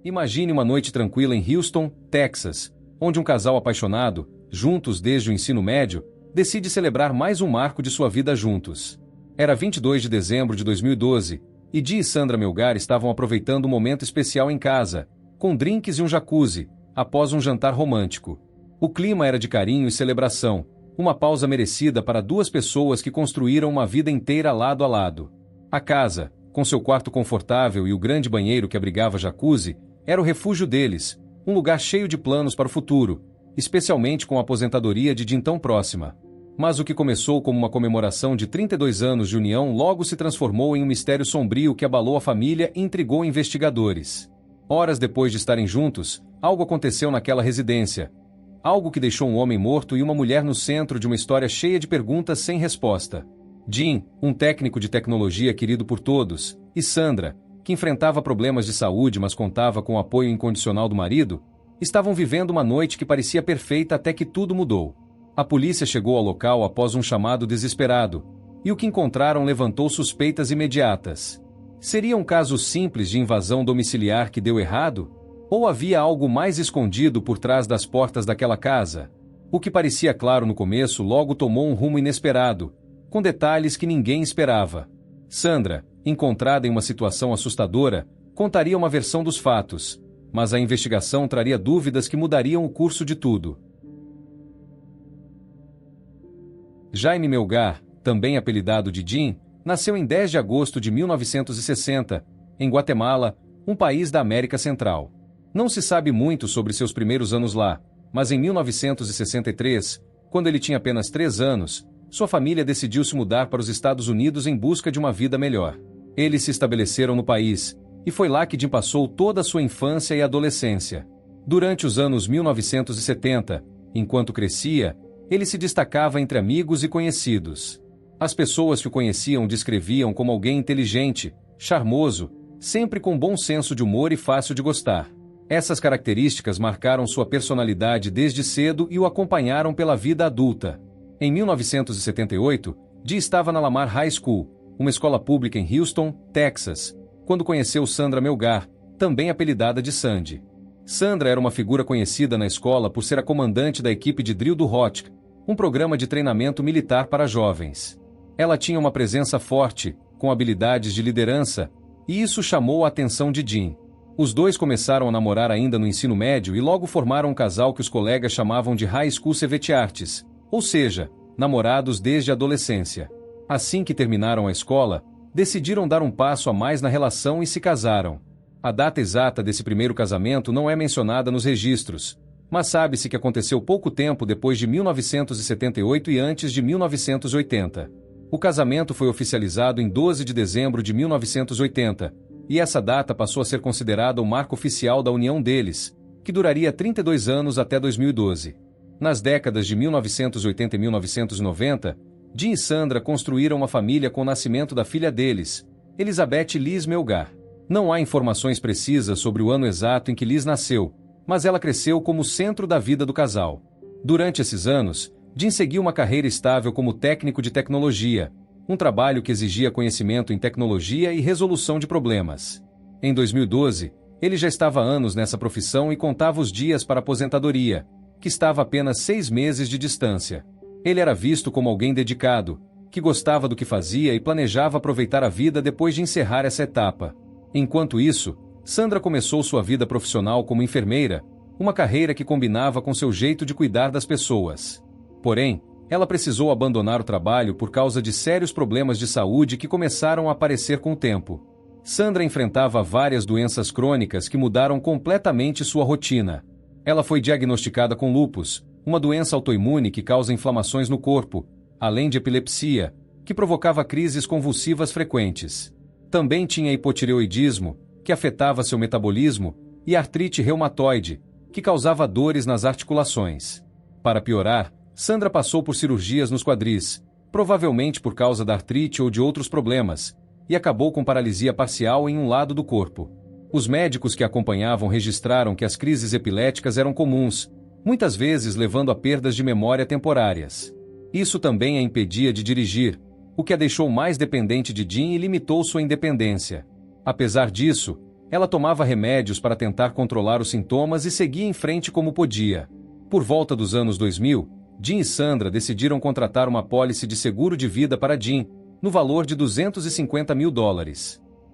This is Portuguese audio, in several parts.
Imagine uma noite tranquila em Houston, Texas, onde um casal apaixonado, juntos desde o ensino médio, decide celebrar mais um marco de sua vida juntos. Era 22 de dezembro de 2012, e Dean e Sandra Melgar estavam aproveitando um momento especial em casa, com drinks e um jacuzzi, após um jantar romântico. O clima era de carinho e celebração, uma pausa merecida para duas pessoas que construíram uma vida inteira lado a lado. A casa, com seu quarto confortável e o grande banheiro que abrigava jacuzzi, era o refúgio deles, um lugar cheio de planos para o futuro, especialmente com a aposentadoria de Dean tão próxima. Mas o que começou como uma comemoração de 32 anos de união logo se transformou em um mistério sombrio que abalou a família e intrigou investigadores. Horas depois de estarem juntos, algo aconteceu naquela residência. Algo que deixou um homem morto e uma mulher no centro de uma história cheia de perguntas sem resposta. Dean, um técnico de tecnologia querido por todos, e Sandra, que enfrentava problemas de saúde mas contava com o apoio incondicional do marido, estavam vivendo uma noite que parecia perfeita até que tudo mudou. A polícia chegou ao local após um chamado desesperado, e o que encontraram levantou suspeitas imediatas. Seria um caso simples de invasão domiciliar que deu errado? Ou havia algo mais escondido por trás das portas daquela casa? O que parecia claro no começo logo tomou um rumo inesperado, com detalhes que ninguém esperava. Sandra, encontrada em uma situação assustadora, contaria uma versão dos fatos, mas a investigação traria dúvidas que mudariam o curso de tudo. Jaime Melgar, também apelidado de Dean, nasceu em 10 de agosto de 1960, em Guatemala, um país da América Central. Não se sabe muito sobre seus primeiros anos lá, mas em 1963, quando ele tinha apenas 3 anos, sua família decidiu se mudar para os Estados Unidos em busca de uma vida melhor. Eles se estabeleceram no país, e foi lá que Dean passou toda a sua infância e adolescência. Durante os anos 1970, enquanto crescia, ele se destacava entre amigos e conhecidos. As pessoas que o conheciam o descreviam como alguém inteligente, charmoso, sempre com bom senso de humor e fácil de gostar. Essas características marcaram sua personalidade desde cedo e o acompanharam pela vida adulta. Em 1978, Dean estava na Lamar High School, uma escola pública em Houston, Texas, quando conheceu Sandra Melgar, também apelidada de Sandy. Sandra era uma figura conhecida na escola por ser a comandante da equipe de drill do ROTC, um programa de treinamento militar para jovens. Ela tinha uma presença forte, com habilidades de liderança, e isso chamou a atenção de Dean. Os dois começaram a namorar ainda no ensino médio e logo formaram um casal que os colegas chamavam de High School Sweethearts, ou seja, namorados desde a adolescência. Assim que terminaram a escola, decidiram dar um passo a mais na relação e se casaram. A data exata desse primeiro casamento não é mencionada nos registros, mas sabe-se que aconteceu pouco tempo depois de 1978 e antes de 1980. O casamento foi oficializado em 12 de dezembro de 1980, e essa data passou a ser considerada o marco oficial da união deles, que duraria 32 anos até 2012. Nas décadas de 1980 e 1990, Dean e Sandra construíram uma família com o nascimento da filha deles, Elizabeth Liz Melgar. Não há informações precisas sobre o ano exato em que Liz nasceu, mas ela cresceu como o centro da vida do casal. Durante esses anos, Dean seguiu uma carreira estável como técnico de tecnologia, um trabalho que exigia conhecimento em tecnologia e resolução de problemas. Em 2012, ele já estava há anos nessa profissão e contava os dias para a aposentadoria, que estava a apenas 6 meses de distância. Ele era visto como alguém dedicado, que gostava do que fazia e planejava aproveitar a vida depois de encerrar essa etapa. Enquanto isso, Sandra começou sua vida profissional como enfermeira, uma carreira que combinava com seu jeito de cuidar das pessoas. Porém, ela precisou abandonar o trabalho por causa de sérios problemas de saúde que começaram a aparecer com o tempo. Sandra enfrentava várias doenças crônicas que mudaram completamente sua rotina. Ela foi diagnosticada com lúpus, uma doença autoimune que causa inflamações no corpo, além de epilepsia, que provocava crises convulsivas frequentes. Também tinha hipotireoidismo, que afetava seu metabolismo, e artrite reumatoide, que causava dores nas articulações. Para piorar, Sandra passou por cirurgias nos quadris, provavelmente por causa da artrite ou de outros problemas, e acabou com paralisia parcial em um lado do corpo. Os médicos que a acompanhavam registraram que as crises epiléticas eram comuns, muitas vezes levando a perdas de memória temporárias. Isso também a impedia de dirigir, o que a deixou mais dependente de Dean e limitou sua independência. Apesar disso, Ela tomava remédios para tentar controlar os sintomas e seguia em frente como podia. Por volta dos anos 2000, Jim e Sandra decidiram contratar uma apólice de seguro de vida para Jim, no valor de $250 mil.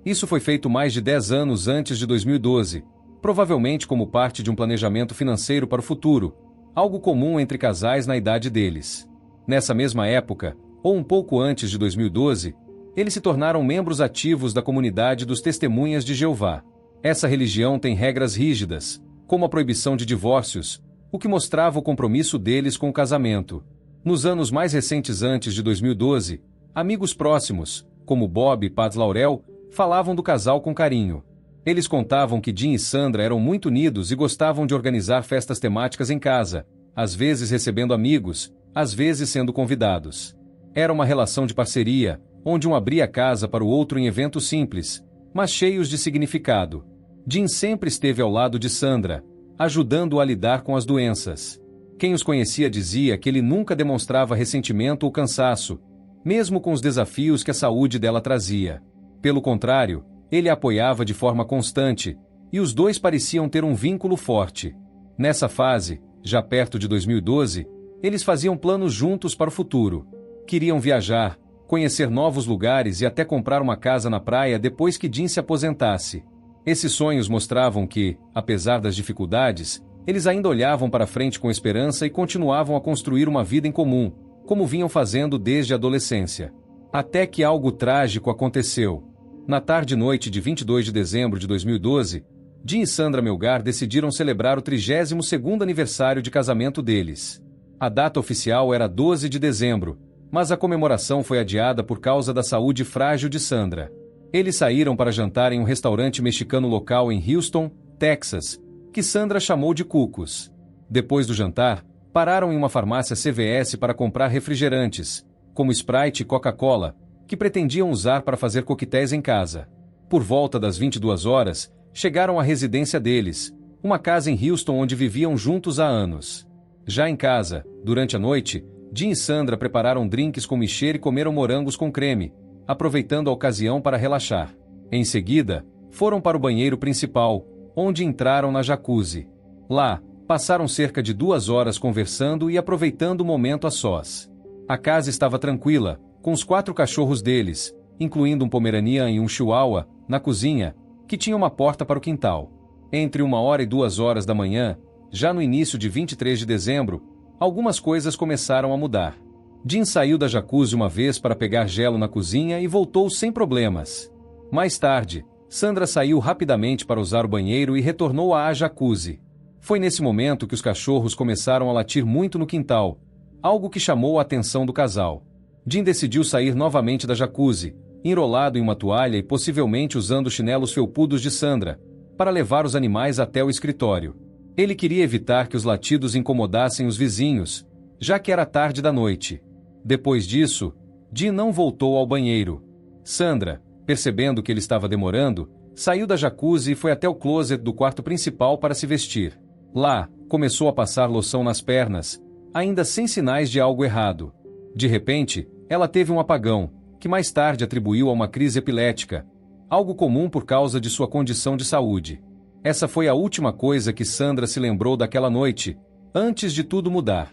Isso foi feito mais de 10 anos antes de 2012, provavelmente como parte de um planejamento financeiro para o futuro, algo comum entre casais na idade deles. Nessa mesma época, ou um pouco antes de 2012, eles se tornaram membros ativos da comunidade dos Testemunhas de Jeová. Essa religião tem regras rígidas, como a proibição de divórcios, o que mostrava o compromisso deles com o casamento. Nos anos mais recentes antes de 2012, amigos próximos, como Bob e Pat Laurel, falavam do casal com carinho. Eles contavam que Jim e Sandra eram muito unidos e gostavam de organizar festas temáticas em casa, às vezes recebendo amigos, às vezes sendo convidados. Era uma relação de parceria, onde um abria a casa para o outro em eventos simples, mas cheios de significado. Jim sempre esteve ao lado de Sandra, ajudando-a a lidar com as doenças. Quem os conhecia dizia que ele nunca demonstrava ressentimento ou cansaço, mesmo com os desafios que a saúde dela trazia. Pelo contrário, ele a apoiava de forma constante, e os dois pareciam ter um vínculo forte. Nessa fase, já perto de 2012, eles faziam planos juntos para o futuro. Queriam viajar, conhecer novos lugares e até comprar uma casa na praia depois que Jim se aposentasse. Esses sonhos mostravam que, apesar das dificuldades, eles ainda olhavam para frente com esperança e continuavam a construir uma vida em comum, como vinham fazendo desde a adolescência. Até que algo trágico aconteceu. Na tarde e noite de 22 de dezembro de 2012, Jim e Sandra Melgar decidiram celebrar o 32º aniversário de casamento deles. A data oficial era 12 de dezembro, mas a comemoração foi adiada por causa da saúde frágil de Sandra. Eles saíram para jantar em um restaurante mexicano local em Houston, Texas, que Sandra chamou de Cucos. Depois do jantar, pararam em uma farmácia CVS para comprar refrigerantes, como Sprite e Coca-Cola, que pretendiam usar para fazer coquetéis em casa. Por volta das 22 horas, chegaram à residência deles, uma casa em Houston onde viviam juntos há anos. Já em casa, durante a noite, Jim e Sandra prepararam drinks com michê e comeram morangos com creme, aproveitando a ocasião para relaxar. Em seguida, foram para o banheiro principal, onde entraram na jacuzzi. Lá, passaram cerca de 2 horas conversando e aproveitando o momento a sós. A casa estava tranquila, com os 4 cachorros deles, incluindo um Pomeranian e um Chihuahua, na cozinha, que tinha uma porta para o quintal. Entre 1h e 2h da manhã, já no início de 23 de dezembro, algumas coisas começaram a mudar. Jim saiu da jacuzzi uma vez para pegar gelo na cozinha e voltou sem problemas. Mais tarde, Sandra saiu rapidamente para usar o banheiro e retornou à jacuzzi. Foi nesse momento que os cachorros começaram a latir muito no quintal, algo que chamou a atenção do casal. Jim decidiu sair novamente da jacuzzi, enrolado em uma toalha e possivelmente usando os chinelos felpudos de Sandra, para levar os animais até o escritório. Ele queria evitar que os latidos incomodassem os vizinhos, já que era tarde da noite. Depois disso, Jim não voltou ao banheiro. Sandra, percebendo que ele estava demorando, saiu da jacuzzi e foi até o closet do quarto principal para se vestir. Lá, começou a passar loção nas pernas, ainda sem sinais de algo errado. De repente, ela teve um apagão, que mais tarde atribuiu a uma crise epilética, algo comum por causa de sua condição de saúde. Essa foi a última coisa que Sandra se lembrou daquela noite, antes de tudo mudar.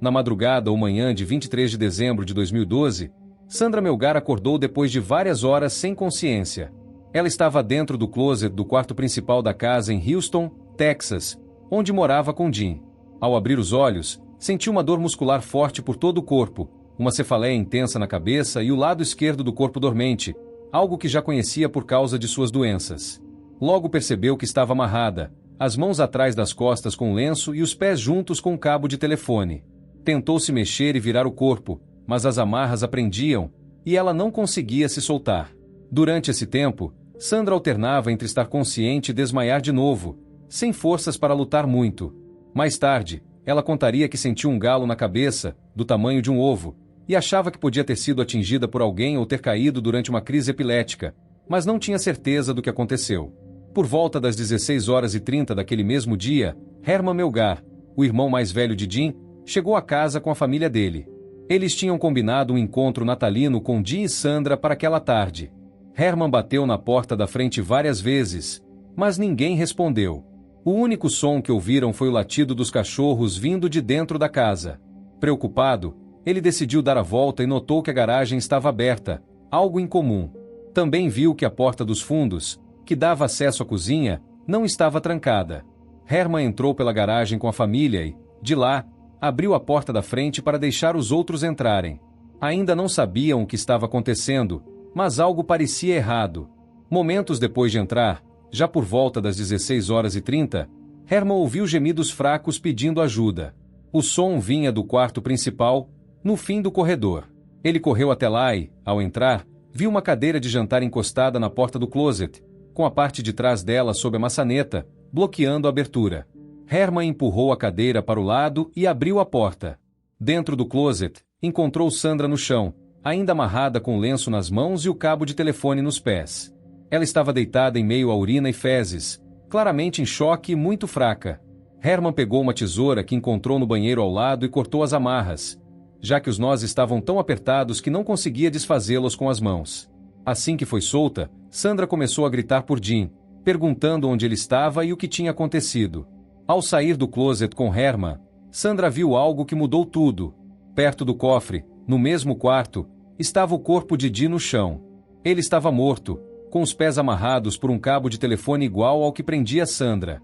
Na madrugada ou manhã de 23 de dezembro de 2012, Sandra Melgar acordou depois de várias horas sem consciência. Ela estava dentro do closet do quarto principal da casa em Houston, Texas, onde morava com Jim. Ao abrir os olhos, sentiu uma dor muscular forte por todo o corpo, uma cefaleia intensa na cabeça e o lado esquerdo do corpo dormente, algo que já conhecia por causa de suas doenças. Logo percebeu que estava amarrada, as mãos atrás das costas com lenço e os pés juntos com um cabo de telefone. Tentou se mexer e virar o corpo, mas as amarras a prendiam, e ela não conseguia se soltar. Durante esse tempo, Sandra alternava entre estar consciente e desmaiar de novo, sem forças para lutar muito. Mais tarde, ela contaria que sentiu um galo na cabeça, do tamanho de um ovo, e achava que podia ter sido atingida por alguém ou ter caído durante uma crise epilética, mas não tinha certeza do que aconteceu. Por volta das 16h30 daquele mesmo dia, Herman Melgar, o irmão mais velho de Jim, chegou a casa com a família dele. Eles tinham combinado um encontro natalino com Jim e Sandra para aquela tarde. Herman bateu na porta da frente várias vezes, mas ninguém respondeu. O único som que ouviram foi o latido dos cachorros vindo de dentro da casa. Preocupado, ele decidiu dar a volta e notou que a garagem estava aberta, algo incomum. Também viu que a porta dos fundos, que dava acesso à cozinha, não estava trancada. Herman entrou pela garagem com a família e, de lá, abriu a porta da frente para deixar os outros entrarem. Ainda não sabiam o que estava acontecendo, mas algo parecia errado. Momentos depois de entrar, já por volta das 16h30, Herman ouviu gemidos fracos pedindo ajuda. O som vinha do quarto principal, no fim do corredor. Ele correu até lá e, ao entrar, viu uma cadeira de jantar encostada na porta do closet, com a parte de trás dela sob a maçaneta, bloqueando a abertura. Herman empurrou a cadeira para o lado e abriu a porta. Dentro do closet, encontrou Sandra no chão, ainda amarrada com o lenço nas mãos e o cabo de telefone nos pés. Ela estava deitada em meio a urina e fezes, claramente em choque e muito fraca. Herman pegou uma tesoura que encontrou no banheiro ao lado e cortou as amarras, já que os nós estavam tão apertados que não conseguia desfazê-los com as mãos. Assim que foi solta, Sandra começou a gritar por Jim, perguntando onde ele estava e o que tinha acontecido. Ao sair do closet com Herman, Sandra viu algo que mudou tudo. Perto do cofre, no mesmo quarto, estava o corpo de Jim no chão. Ele estava morto, com os pés amarrados por um cabo de telefone igual ao que prendia Sandra.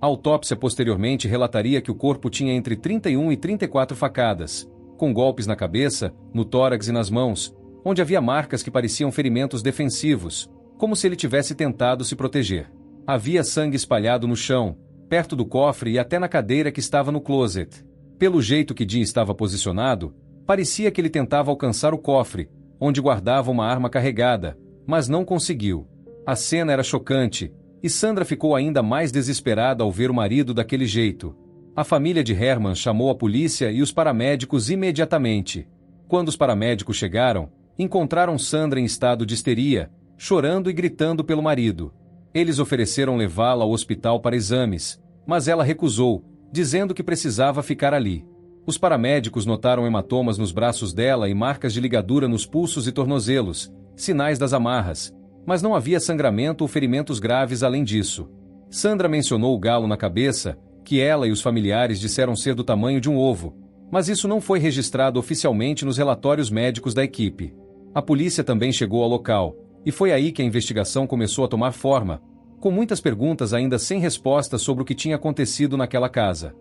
A autópsia posteriormente relataria que o corpo tinha entre 31 e 34 facadas, com golpes na cabeça, no tórax e nas mãos, onde havia marcas que pareciam ferimentos defensivos, como se ele tivesse tentado se proteger. Havia sangue espalhado no chão, perto do cofre e até na cadeira que estava no closet. Pelo jeito que Jim estava posicionado, parecia que ele tentava alcançar o cofre, onde guardava uma arma carregada, mas não conseguiu. A cena era chocante, e Sandra ficou ainda mais desesperada ao ver o marido daquele jeito. A família de Herman chamou a polícia e os paramédicos imediatamente. Quando os paramédicos chegaram, encontraram Sandra em estado de histeria, chorando e gritando pelo marido. Eles ofereceram levá-la ao hospital para exames, mas ela recusou, dizendo que precisava ficar ali. Os paramédicos notaram hematomas nos braços dela e marcas de ligadura nos pulsos e tornozelos, sinais das amarras, mas não havia sangramento ou ferimentos graves além disso. Sandra mencionou o galo na cabeça, que ela e os familiares disseram ser do tamanho de um ovo, mas isso não foi registrado oficialmente nos relatórios médicos da equipe. A polícia também chegou ao local, e foi aí que a investigação começou a tomar forma, com muitas perguntas ainda sem resposta sobre o que tinha acontecido naquela casa.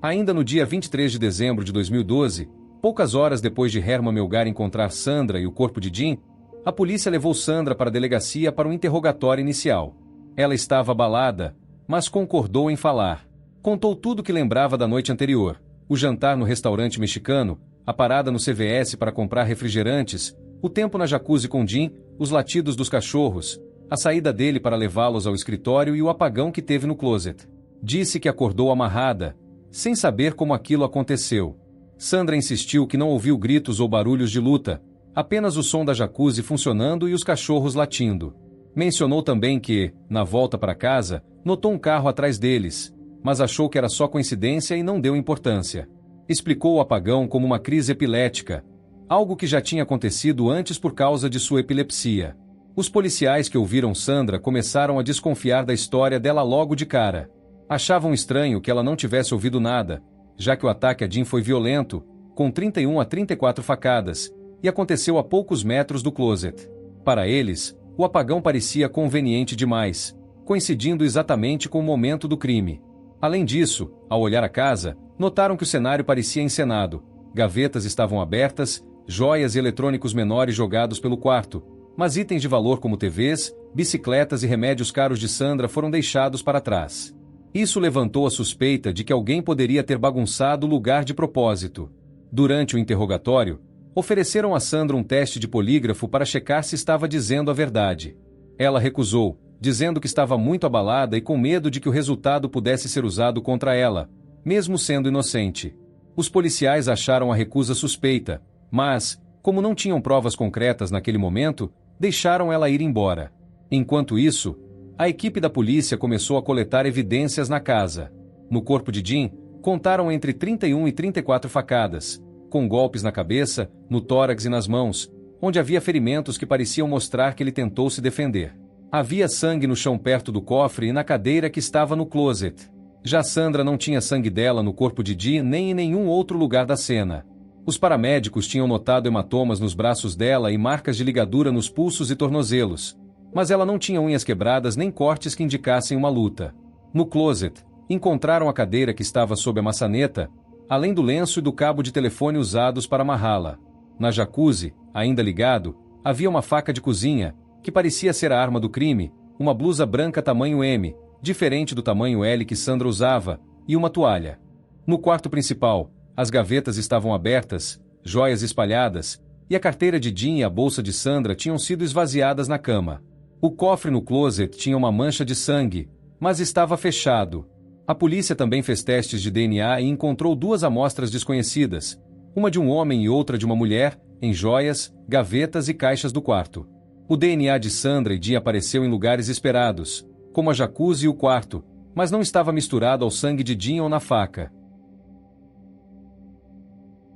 Ainda no dia 23 de dezembro de 2012, poucas horas depois de Herman Melgar encontrar Sandra e o corpo de Jim, a polícia levou Sandra para a delegacia para um interrogatório inicial. Ela estava abalada, mas concordou em falar. Contou tudo o que lembrava da noite anterior: o jantar no restaurante mexicano, a parada no CVS para comprar refrigerantes, o tempo na jacuzzi com Jim, os latidos dos cachorros, a saída dele para levá-los ao escritório e o apagão que teve no closet. Disse que acordou amarrada, sem saber como aquilo aconteceu. Sandra insistiu que não ouviu gritos ou barulhos de luta, apenas o som da jacuzzi funcionando e os cachorros latindo. Mencionou também que, na volta para casa, notou um carro atrás deles, mas achou que era só coincidência e não deu importância. Explicou o apagão como uma crise epilética, algo que já tinha acontecido antes por causa de sua epilepsia. Os policiais que ouviram Sandra começaram a desconfiar da história dela logo de cara. Achavam estranho que ela não tivesse ouvido nada, já que o ataque a Jim foi violento, com 31 a 34 facadas, e aconteceu a poucos metros do closet. Para eles, o apagão parecia conveniente demais, coincidindo exatamente com o momento do crime. Além disso, ao olhar a casa, notaram que o cenário parecia encenado. Gavetas estavam abertas, joias e eletrônicos menores jogados pelo quarto, mas itens de valor como TVs, bicicletas e remédios caros de Sandra foram deixados para trás. Isso levantou a suspeita de que alguém poderia ter bagunçado o lugar de propósito. Durante o interrogatório, ofereceram a Sandra um teste de polígrafo para checar se estava dizendo a verdade. Ela recusou, dizendo que estava muito abalada e com medo de que o resultado pudesse ser usado contra ela, mesmo sendo inocente. Os policiais acharam a recusa suspeita, mas, como não tinham provas concretas naquele momento, deixaram ela ir embora. Enquanto isso, a equipe da polícia começou a coletar evidências na casa. No corpo de Jim, contaram entre 31 e 34 facadas, com golpes na cabeça, no tórax e nas mãos, onde havia ferimentos que pareciam mostrar que ele tentou se defender. Havia sangue no chão perto do cofre e na cadeira que estava no closet. Já Sandra não tinha sangue dela no corpo de Dean nem em nenhum outro lugar da cena. Os paramédicos tinham notado hematomas nos braços dela e marcas de ligadura nos pulsos e tornozelos, mas ela não tinha unhas quebradas nem cortes que indicassem uma luta. No closet, encontraram a cadeira que estava sob a maçaneta, além do lenço e do cabo de telefone usados para amarrá-la. Na jacuzzi, ainda ligado, havia uma faca de cozinha, que parecia ser a arma do crime, uma blusa branca tamanho M, diferente do tamanho L que Sandra usava, e uma toalha. No quarto principal, as gavetas estavam abertas, joias espalhadas, e a carteira de Dean e a bolsa de Sandra tinham sido esvaziadas na cama. O cofre no closet tinha uma mancha de sangue, mas estava fechado. A polícia também fez testes de DNA e encontrou 2 amostras desconhecidas, uma de um homem e outra de uma mulher, em joias, gavetas e caixas do quarto. O DNA de Sandra e Dean apareceu em lugares esperados, como a jacuzzi e o quarto, mas não estava misturado ao sangue de Dean ou na faca.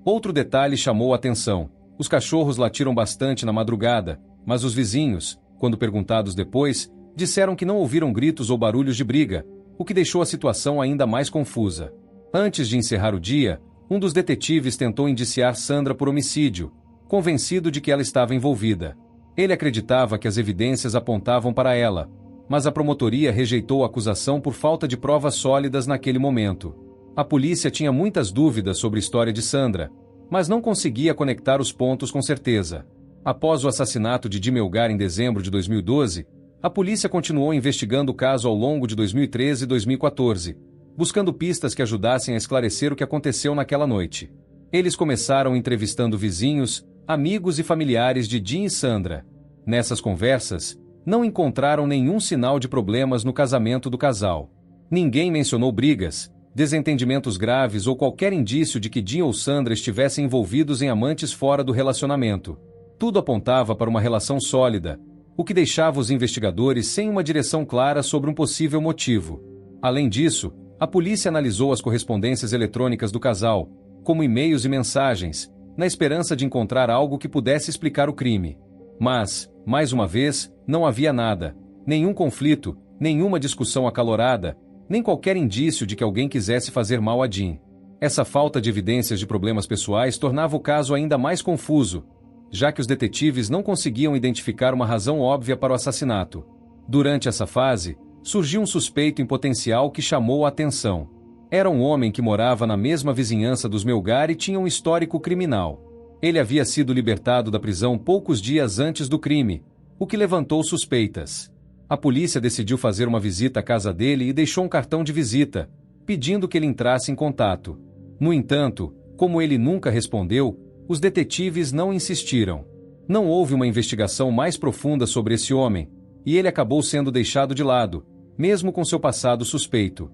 Outro detalhe chamou a atenção. Os cachorros latiram bastante na madrugada, mas os vizinhos, quando perguntados depois, disseram que não ouviram gritos ou barulhos de briga, o que deixou a situação ainda mais confusa. Antes de encerrar o dia, um dos detetives tentou indiciar Sandra por homicídio, convencido de que ela estava envolvida. Ele acreditava que as evidências apontavam para ela, mas a promotoria rejeitou a acusação por falta de provas sólidas naquele momento. A polícia tinha muitas dúvidas sobre a história de Sandra, mas não conseguia conectar os pontos com certeza. Após o assassinato de Dean Melgar em dezembro de 2012, a polícia continuou investigando o caso ao longo de 2013 e 2014, buscando pistas que ajudassem a esclarecer o que aconteceu naquela noite. Eles começaram entrevistando vizinhos, amigos e familiares de Dean e Sandra. Nessas conversas, não encontraram nenhum sinal de problemas no casamento do casal. Ninguém mencionou brigas, desentendimentos graves ou qualquer indício de que Dean ou Sandra estivessem envolvidos em amantes fora do relacionamento. Tudo apontava para uma relação sólida, o que deixava os investigadores sem uma direção clara sobre um possível motivo. Além disso, a polícia analisou as correspondências eletrônicas do casal, como e-mails e mensagens, na esperança de encontrar algo que pudesse explicar o crime. Mas, mais uma vez, não havia nada, nenhum conflito, nenhuma discussão acalorada, nem qualquer indício de que alguém quisesse fazer mal a Dean. Essa falta de evidências de problemas pessoais tornava o caso ainda mais confuso, já que os detetives não conseguiam identificar uma razão óbvia para o assassinato. Durante essa fase, surgiu um suspeito em potencial que chamou a atenção. Era um homem que morava na mesma vizinhança dos Melgar e tinha um histórico criminal. Ele havia sido libertado da prisão poucos dias antes do crime, o que levantou suspeitas. A polícia decidiu fazer uma visita à casa dele e deixou um cartão de visita, pedindo que ele entrasse em contato. No entanto, como ele nunca respondeu, os detetives não insistiram. Não houve uma investigação mais profunda sobre esse homem, e ele acabou sendo deixado de lado, mesmo com seu passado suspeito.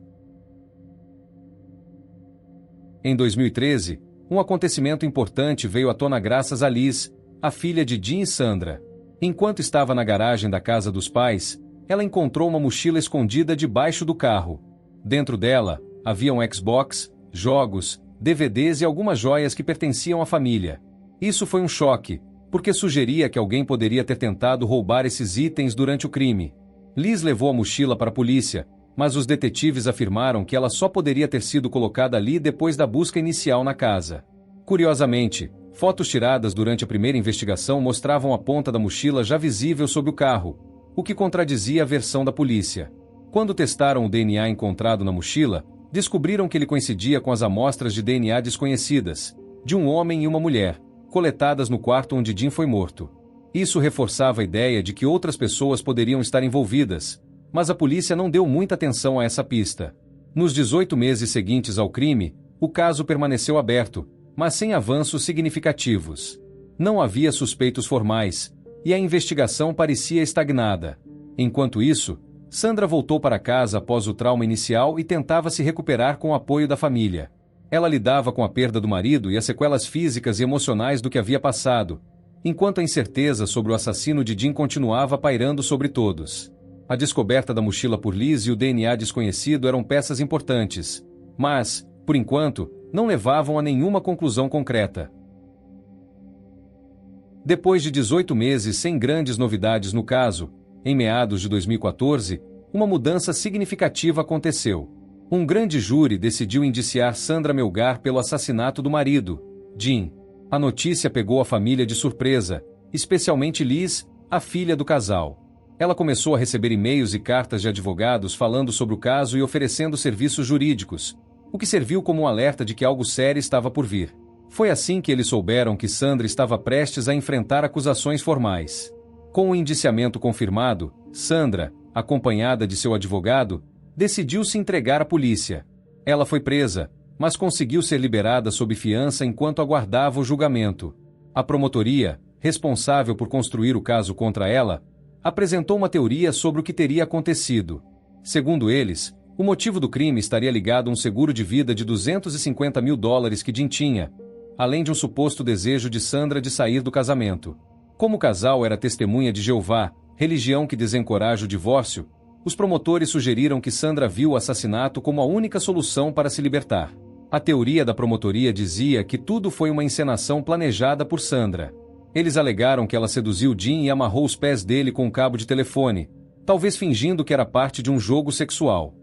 Em 2013, um acontecimento importante veio à tona graças a Liz, a filha de Dean e Sandra. Enquanto estava na garagem da casa dos pais, ela encontrou uma mochila escondida debaixo do carro. Dentro dela, havia um Xbox, jogos, DVDs e algumas joias que pertenciam à família. Isso foi um choque, porque sugeria que alguém poderia ter tentado roubar esses itens durante o crime. Liz levou a mochila para a polícia, mas os detetives afirmaram que ela só poderia ter sido colocada ali depois da busca inicial na casa. Curiosamente, fotos tiradas durante a primeira investigação mostravam a ponta da mochila já visível sob o carro, o que contradizia a versão da polícia. Quando testaram o DNA encontrado na mochila, descobriram que ele coincidia com as amostras de DNA desconhecidas, de um homem e uma mulher, coletadas no quarto onde Dean foi morto. Isso reforçava a ideia de que outras pessoas poderiam estar envolvidas, mas a polícia não deu muita atenção a essa pista. Nos 18 meses seguintes ao crime, o caso permaneceu aberto, mas sem avanços significativos. Não havia suspeitos formais, e a investigação parecia estagnada. Enquanto isso, Sandra voltou para casa após o trauma inicial e tentava se recuperar com o apoio da família. Ela lidava com a perda do marido e as sequelas físicas e emocionais do que havia passado, enquanto a incerteza sobre o assassino de Dean continuava pairando sobre todos. A descoberta da mochila por Liz e o DNA desconhecido eram peças importantes, mas, por enquanto, não levavam a nenhuma conclusão concreta. Depois de 18 meses sem grandes novidades no caso, em meados de 2014, uma mudança significativa aconteceu. Um grande júri decidiu indiciar Sandra Melgar pelo assassinato do marido, Jim. A notícia pegou a família de surpresa, especialmente Liz, a filha do casal. Ela começou a receber e-mails e cartas de advogados falando sobre o caso e oferecendo serviços jurídicos, o que serviu como um alerta de que algo sério estava por vir. Foi assim que eles souberam que Sandra estava prestes a enfrentar acusações formais. Com o indiciamento confirmado, Sandra, acompanhada de seu advogado, decidiu se entregar à polícia. Ela foi presa, mas conseguiu ser liberada sob fiança enquanto aguardava o julgamento. A promotoria, responsável por construir o caso contra ela, apresentou uma teoria sobre o que teria acontecido. Segundo eles, o motivo do crime estaria ligado a um seguro de vida de $250 mil que Jim tinha, além de um suposto desejo de Sandra de sair do casamento. Como o casal era testemunha de Jeová, religião que desencoraja o divórcio, os promotores sugeriram que Sandra viu o assassinato como a única solução para se libertar. A teoria da promotoria dizia que tudo foi uma encenação planejada por Sandra. Eles alegaram que ela seduziu Jim e amarrou os pés dele com um cabo de telefone, talvez fingindo que era parte de um jogo sexual.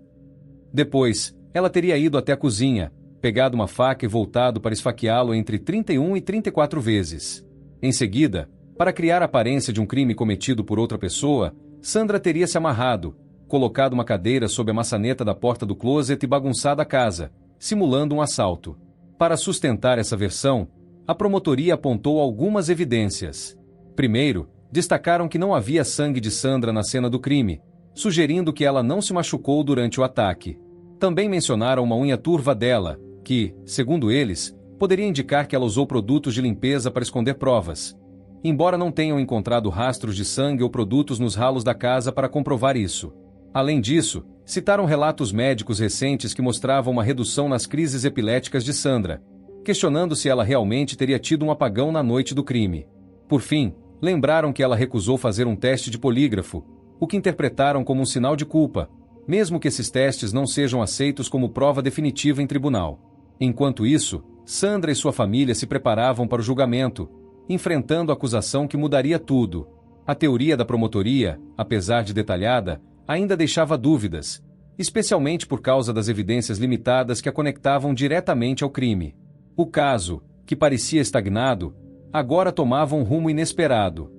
Depois, ela teria ido até a cozinha, pegado uma faca e voltado para esfaqueá-lo entre 31 e 34 vezes. Em seguida, para criar a aparência de um crime cometido por outra pessoa, Sandra teria se amarrado, colocado uma cadeira sob a maçaneta da porta do closet e bagunçado a casa, simulando um assalto. Para sustentar essa versão, a promotoria apontou algumas evidências. Primeiro, destacaram que não havia sangue de Sandra na cena do crime, sugerindo que ela não se machucou durante o ataque. Também mencionaram uma unha turva dela, que, segundo eles, poderia indicar que ela usou produtos de limpeza para esconder provas. Embora não tenham encontrado rastros de sangue ou produtos nos ralos da casa para comprovar isso. Além disso, citaram relatos médicos recentes que mostravam uma redução nas crises epiléticas de Sandra, questionando se ela realmente teria tido um apagão na noite do crime. Por fim, lembraram que ela recusou fazer um teste de polígrafo, o que interpretaram como um sinal de culpa, mesmo que esses testes não sejam aceitos como prova definitiva em tribunal. Enquanto isso, Sandra e sua família se preparavam para o julgamento, enfrentando a acusação que mudaria tudo. A teoria da promotoria, apesar de detalhada, ainda deixava dúvidas, especialmente por causa das evidências limitadas que a conectavam diretamente ao crime. O caso, que parecia estagnado, agora tomava um rumo inesperado.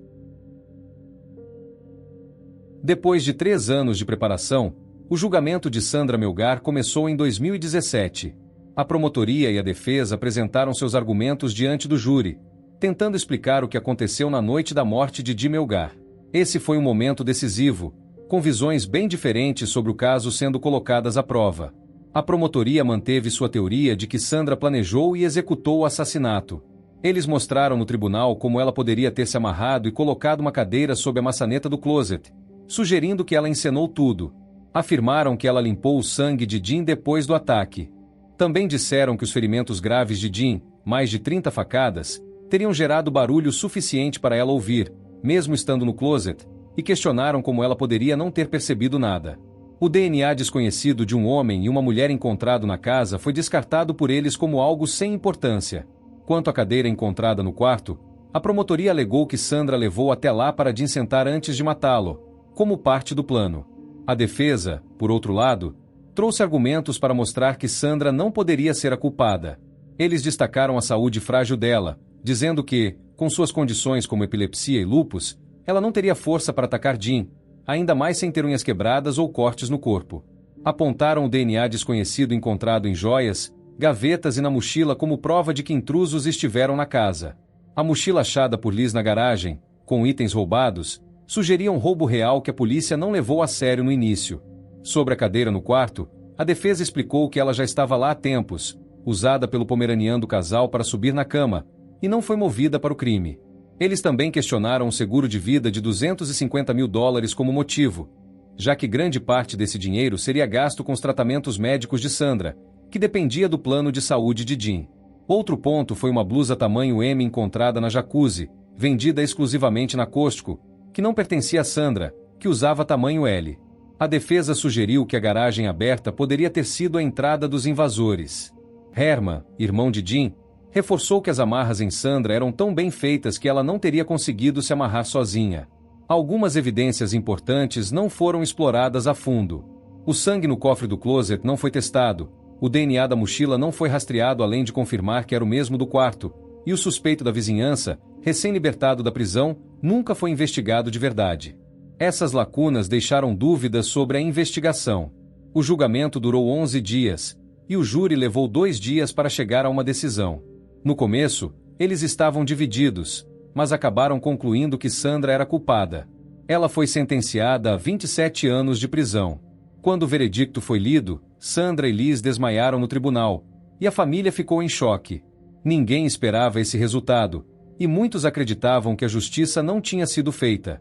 Depois de 3 anos de preparação, o julgamento de Sandra Melgar começou em 2017. A promotoria e a defesa apresentaram seus argumentos diante do júri, tentando explicar o que aconteceu na noite da morte de Jim Melgar. Esse foi um momento decisivo, com visões bem diferentes sobre o caso sendo colocadas à prova. A promotoria manteve sua teoria de que Sandra planejou e executou o assassinato. Eles mostraram no tribunal como ela poderia ter se amarrado e colocado uma cadeira sob a maçaneta do closet, sugerindo que ela encenou tudo. Afirmaram que ela limpou o sangue de Jim depois do ataque. Também disseram que os ferimentos graves de Jim, mais de 30 facadas, teriam gerado barulho suficiente para ela ouvir, mesmo estando no closet, e questionaram como ela poderia não ter percebido nada. O DNA desconhecido de um homem e uma mulher encontrado na casa foi descartado por eles como algo sem importância. Quanto à cadeira encontrada no quarto, a promotoria alegou que Sandra levou até lá para Jim sentar antes de matá-lo, como parte do plano. A defesa, por outro lado, trouxe argumentos para mostrar que Sandra não poderia ser a culpada. Eles destacaram a saúde frágil dela, dizendo que, com suas condições como epilepsia e lúpus, ela não teria força para atacar Jim, ainda mais sem ter unhas quebradas ou cortes no corpo. Apontaram o DNA desconhecido encontrado em joias, gavetas e na mochila como prova de que intrusos estiveram na casa. A mochila achada por Liz na garagem, com itens roubados, sugeria um roubo real que a polícia não levou a sério no início. Sobre a cadeira no quarto, a defesa explicou que ela já estava lá há tempos, usada pelo pomeraniano do casal para subir na cama, e não foi movida para o crime. Eles também questionaram um seguro de vida de $250 mil como motivo, já que grande parte desse dinheiro seria gasto com os tratamentos médicos de Sandra, que dependia do plano de saúde de Jim. Outro ponto foi uma blusa tamanho M encontrada na jacuzzi, vendida exclusivamente na Costco, que não pertencia a Sandra, que usava tamanho L. A defesa sugeriu que a garagem aberta poderia ter sido a entrada dos invasores. Herman, irmão de Jean, reforçou que as amarras em Sandra eram tão bem feitas que ela não teria conseguido se amarrar sozinha. Algumas evidências importantes não foram exploradas a fundo. O sangue no cofre do closet não foi testado, o DNA da mochila não foi rastreado além de confirmar que era o mesmo do quarto, e o suspeito da vizinhança, recém-libertado da prisão, nunca foi investigado de verdade. Essas lacunas deixaram dúvidas sobre a investigação. O julgamento durou 11 dias, e o júri levou 2 dias para chegar a uma decisão. No começo, eles estavam divididos, mas acabaram concluindo que Sandra era culpada. Ela foi sentenciada a 27 anos de prisão. Quando o veredicto foi lido, Sandra e Liz desmaiaram no tribunal, e a família ficou em choque. Ninguém esperava esse resultado, e muitos acreditavam que a justiça não tinha sido feita.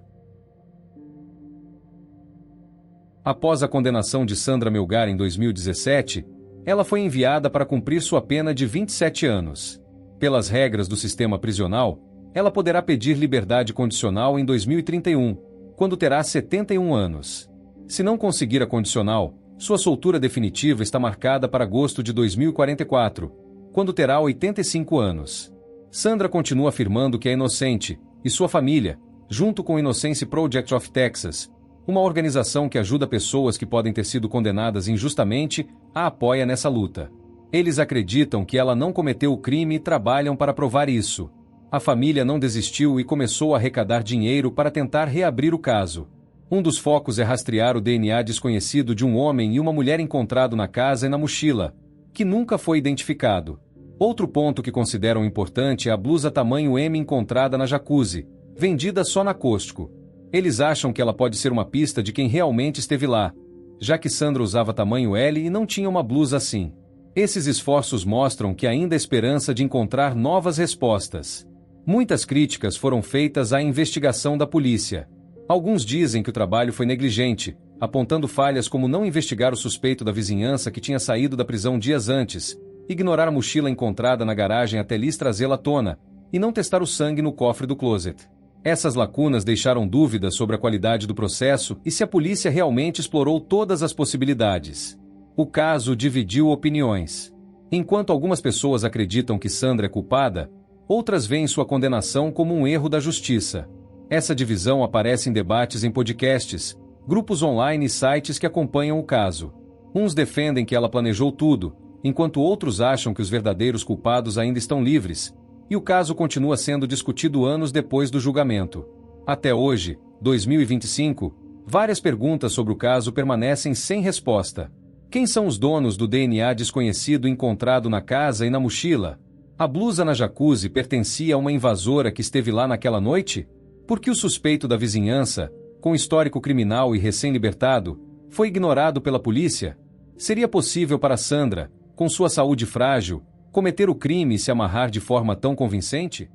Após a condenação de Sandra Melgar em 2017, ela foi enviada para cumprir sua pena de 27 anos. Pelas regras do sistema prisional, ela poderá pedir liberdade condicional em 2031, quando terá 71 anos. Se não conseguir a condicional, sua soltura definitiva está marcada para agosto de 2044, quando terá 85 anos. Sandra continua afirmando que é inocente, e sua família, junto com o Innocence Project of Texas, uma organização que ajuda pessoas que podem ter sido condenadas injustamente, a apoia nessa luta. Eles acreditam que ela não cometeu o crime e trabalham para provar isso. A família não desistiu e começou a arrecadar dinheiro para tentar reabrir o caso. Um dos focos é rastrear o DNA desconhecido de um homem e uma mulher encontrado na casa e na mochila, que nunca foi identificado. Outro ponto que consideram importante é a blusa tamanho M encontrada na jacuzzi, vendida só na Costco. Eles acham que ela pode ser uma pista de quem realmente esteve lá, já que Sandra usava tamanho L e não tinha uma blusa assim. Esses esforços mostram que ainda há esperança de encontrar novas respostas. Muitas críticas foram feitas à investigação da polícia. Alguns dizem que o trabalho foi negligente, apontando falhas como não investigar o suspeito da vizinhança que tinha saído da prisão dias antes, ignorar a mochila encontrada na garagem até Liz trazê-la à tona, e não testar o sangue no cofre do closet. Essas lacunas deixaram dúvidas sobre a qualidade do processo e se a polícia realmente explorou todas as possibilidades. O caso dividiu opiniões. Enquanto algumas pessoas acreditam que Sandra é culpada, outras veem sua condenação como um erro da justiça. Essa divisão aparece em debates em podcasts, grupos online e sites que acompanham o caso. Uns defendem que ela planejou tudo, enquanto outros acham que os verdadeiros culpados ainda estão livres, e o caso continua sendo discutido anos depois do julgamento. Até hoje, 2025, várias perguntas sobre o caso permanecem sem resposta. Quem são os donos do DNA desconhecido encontrado na casa e na mochila? A blusa na jacuzzi pertencia a uma invasora que esteve lá naquela noite? Por que o suspeito da vizinhança, com histórico criminal e recém-libertado, foi ignorado pela polícia? Seria possível para Sandra, com sua saúde frágil, cometer o crime e se amarrar de forma tão convincente?